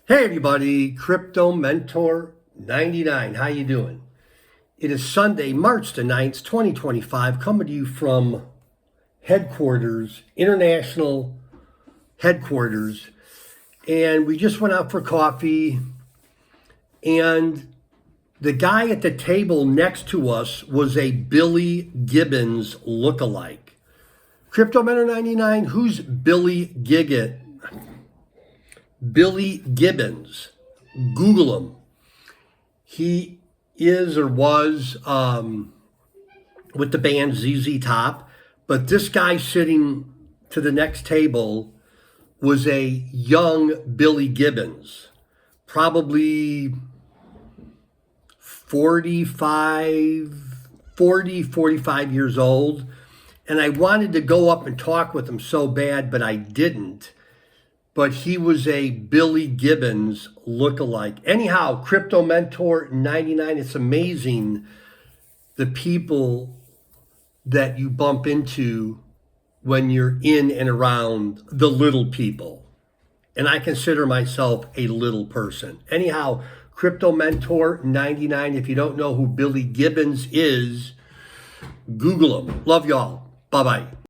Hey everybody, Crypto Mentor 99. How you doing? It is Sunday, March the 9th, 2025, coming to you from headquarters, international headquarters. And we just went out for coffee, and the guy at the table next to us was a Billy Gibbons lookalike. Crypto Mentor 99, who's Billy Gibbons? Billy Gibbons. Google him. He is or was with the band ZZ Top, but this guy sitting to the next table was a young Billy Gibbons, probably 45 years old. And I wanted to go up and talk with him so bad, but I didn't. But he was a Billy Gibbons lookalike. Anyhow, Crypto Mentor 99, it's amazing the people that you bump into when you're in and around the little people. And I consider myself a little person. Anyhow, Crypto Mentor 99, if you don't know who Billy Gibbons is, Google him. Love y'all. Bye-bye.